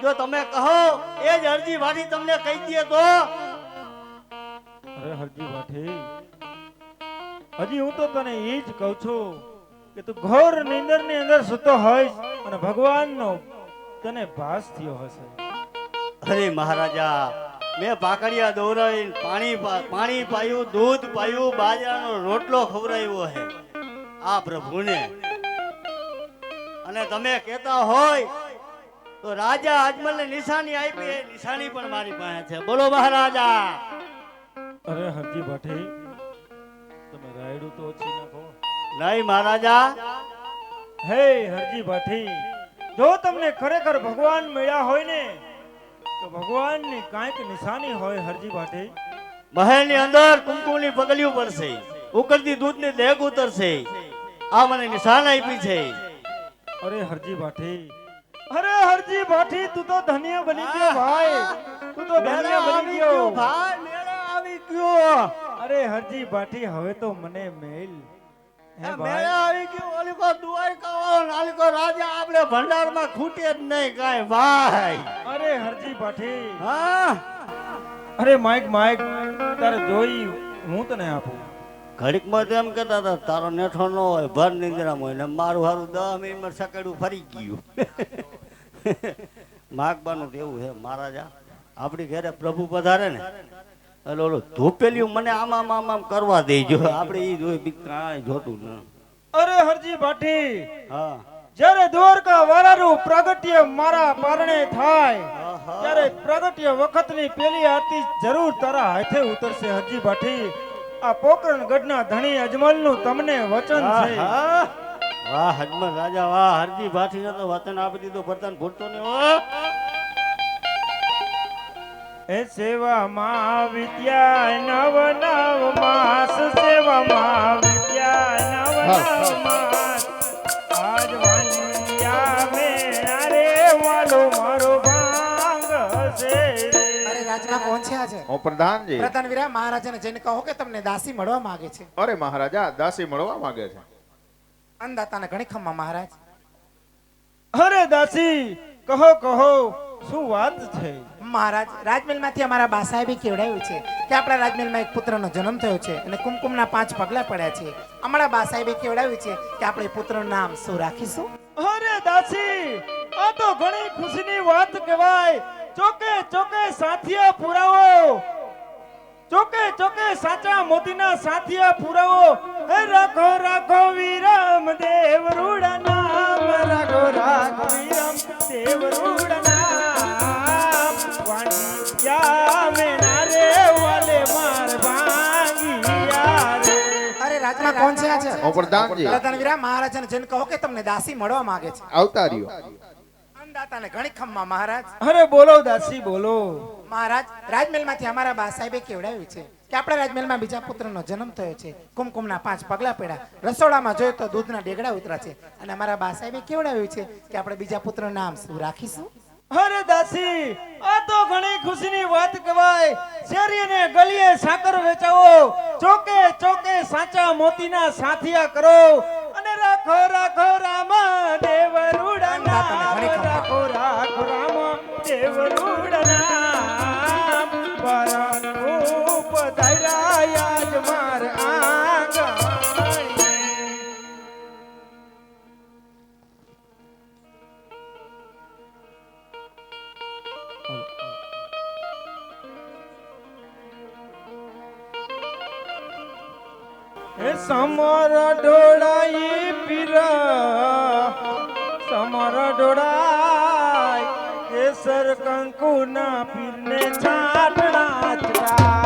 જો તમે કહો એ જ હરજી વાડી તમને કહી દે તો. અરે હરજી વાઠી, હજી હું તો તને એ જ કહું છું કે તું ઘોર નિંદરની અંદર સૂતો હોઈશ અને ભગવાનનો તને ભાસ થયો હશે. અરે મહારાજા, મેં પાકડિયા દોરાઈને પાણી પાયું, દૂધ પાયું, બાજરાનો રોટલો ખવડાવ્યો છે આ પ્રભુને. અને તમે કહેતા હોય તો રાજા અજમલને નિશાની આપી, એ નિશાની પણ મારી પાસે છે. બોલો મહારાજા. અરે હરજી ભાઠી, તમે રાયડું તો ઓછી નાખો. નહીં મહારાજા. હે હરજી ભાઠી, જો તમને ખરેખર ભગવાન મળ્યા હોય ને તો ભગવાનની કાંઈક નિશાની હોય હરજી ભાઠી. મહેલની અંદર કુમકુમની પગલીઓ પડશે, ઉકળતી દૂધની દેગ ઉતરશે, આ મને નિશાન આપી છે. અરે હરજી ભાઠી, અરે હરજી ભાઠી, તું તો ધન્ય બની ગયો ભાઈ, તું તો ધન્ય બની ગયો ભાઈ. મેળો આવી ગયો. અરે હરજી ભાઠી, હવે તો મને મેલ હે મેળો ભાઈ. આવી ગયો. ઓલી કો દુઆઈ કહો, નાલી કો રાજા, આપણે ભંડારમાં ખૂટે જ નહીં કાંઈ ભાઈ. અરે હરજી ભાઠી, હા, અરે માઈક માઈક તારે જોઈ હું તને આપું. ઘડીકમાં તો એમ કહેતા હતા તારો નેઠો ન હોય, ભર નિંદ્રામાં હોય, ને મારું હારું 10 મિનિટમાં સકેડું ફરી ગયું. માગવાનું તો એવું છે મહારાજા, આપણી ઘરે પ્રભુ પધારે ને એટલે ઓલું ધૂપેલિયું મને આમ કરવા દેજો. આપણે એ જોઈ બીક કાંઈ જોતું ન. અરે હરજી ભાઠી, હા, જ્યારે દ્વારકા વાળાનું પ્રાગટ્ય મારા પારણે થાય ત્યારે પ્રાગટ્ય વખતની પેલી આરતી જરૂર તારા હાથે ઉતરશે હરજી ભાઠી. આ પોકરણ ગઢના ધણી અજમલનું તમને વચન છે. આહા. વાહ અજમલ રાજા, વાહ. હરજી ભાઠીને તો વચન આપી દીધું, ભરતાને ભૂલતો નહીં હો. એ સેવામાં વિદ્યા નવ નવ માસ, સેવામાં વિદ્યા નવ નવ માસ. આજ વાંજિયા મેણા રે વાલો મારો ભાંગ છે. અરે રાજના કોણ છે આજે? હું પ્રધાનજી. પ્રધાન વીરા, મહારાજાને જઈને કહો કે તમને દાસી મળવા માંગે છે. અરે મહારાજા, દાસી મળવા માંગે છે. અન્નદાતાને ઘણી ખમ્મા મહારાજ. અરે દાસી, કહો કહો, શું વાત છે? મહારાજ, રાજમહેલમાંથી અમારા બા સાહેબે કેવડાવ્યું છે કે આપણા રાજમહેલમાં એક પુત્રનો જન્મ થયો છે અને કુમકુમના 5 પગલા પડ્યા છે. અમારા બા સાહેબે કેવડાવ્યું છે કે આપણે પુત્રનું નામ શું રાખીશું? અરે દાસી, આ તો ઘણી ખુશીની વાત કહેવાય. ચોકે ચોકે સાથિયા પુરાવો, ચોકે ચોકે સાચા મોતીના સાથિયા પુરાવો. હે રાખો રાખો વિરમ દેવ રૂડા નામ, રાખો રાખો વિરમ દેવ રૂડા નામ. વાંજિયા મેણા રે વાલે માર ભાંગિયા રે. અરે રાજના કોણ છે આજે? હું પ્રધાનજી. પ્રધાન વીરા, મહારાજાને જઈને કહો કે તમને દાસી મળવા માંગે છે. આવતા રહ્યો. અન્નદાતાને ઘણી ખમ્મા મહારાજ. અરે બોલો દાસી બોલો. મહારાજ, રાજમહેલમાંથી અમારા બા સાહેબે કેવડાવ્યું છે કે આપણા રાજમહેલમાં બીજા પુત્રનો જન્મ થયો છે. કુમકુમના 5 પગલા પડ્યા, રસોડામાં જોયું તો દૂધના ડેગડા ઉતરા છે. અને અમારા બા સાહેબે કેવડાવ્યું છે કે આપણે બીજા પુત્રનું નામ શું રાખીશું? અરે દાસી, આ તો ઘણી ખુશીની વાત કહેવાય. શેરી અને ગલીએ સાકર વેચાવો, ચોકે ચોકે સાચા મોતીના સાથિયા કરો અને રાખો રાખો રામ દેવ રૂડા નામ, રાખો રાખો રામ દેવ રૂડા નામ. પરરૂપ ધર્યા યાદ માર આંગણે. એ સમર ડોળાઈ પીરા, સમર ડોળાઈ કેસર કંકુ ના પીરને છાટણા ચડાય.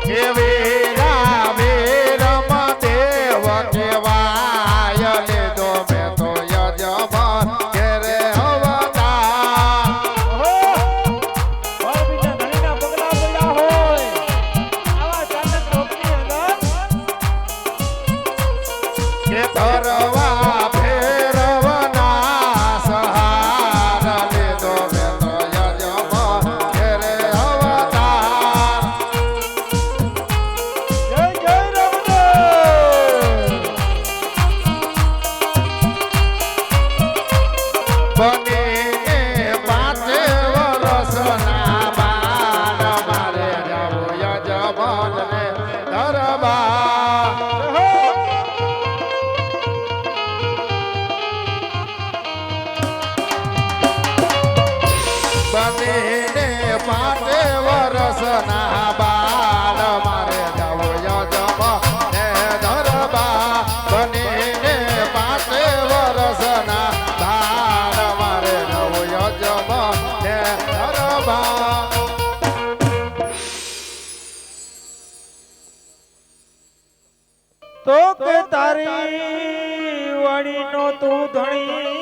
કે વીરા વીરમ દેવ કેવાય લીધો મેં તો યજમાન ઘેરે અવતાર બીજા ધણીના પગલા પડ્યા હોય આવા ચાતક ટોપની અંદર કે તરવા ફેરવના સહાર લીધો મેં તો યજમાન ઘેરે અવતાર જય જય રામદેવ બનીને 5 વર્ષના બાળ મારે જાવું યજમાનને દરબાર બનીને 5 વર્ષના બાળ મારે જાવું યજમાનને દરબાર બનીને 5 વર્ષના બાળ મારે જાવું યજમાનને દરબાર તો કે તારી વાડીનો તું ધણી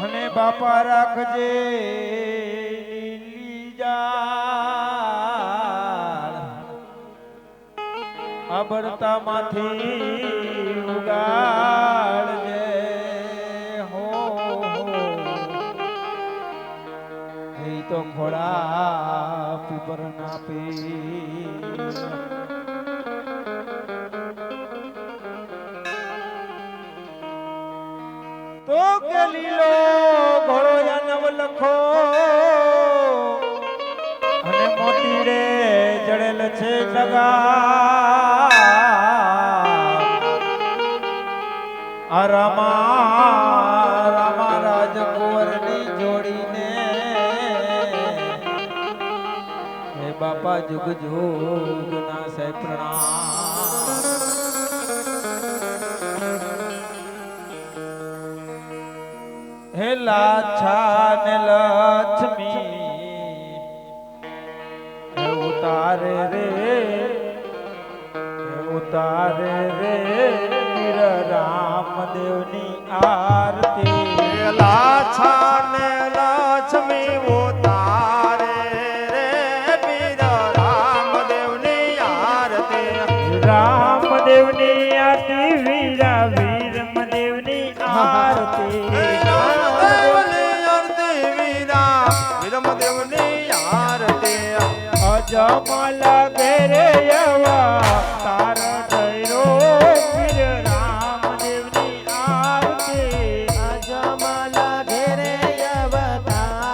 અને બાપા રાખજે લીજાળ અબડતા માંથી ઉગાડજે હો એ તો ખોડા પીપર ના પી તો કે લીલો ઘોડો યાનવ લખો અને મોતી રે જડેલ છે લગા આ રામા રાજકુંવરની જોડીને હે બાપા જુગ જુગ ના સે પ્રણામ હે લાછા ને લક્ષ્મી હે ઉતારે રે વીર રામદેવની આરતી લાછા ને લક્ષ્મી ઉતારે રે વીર રામદેવની આરતી રામદેવની આરતી વીરમદેવની આરતી વીરમદેવની આરતી અજમલ ઘેરે યવા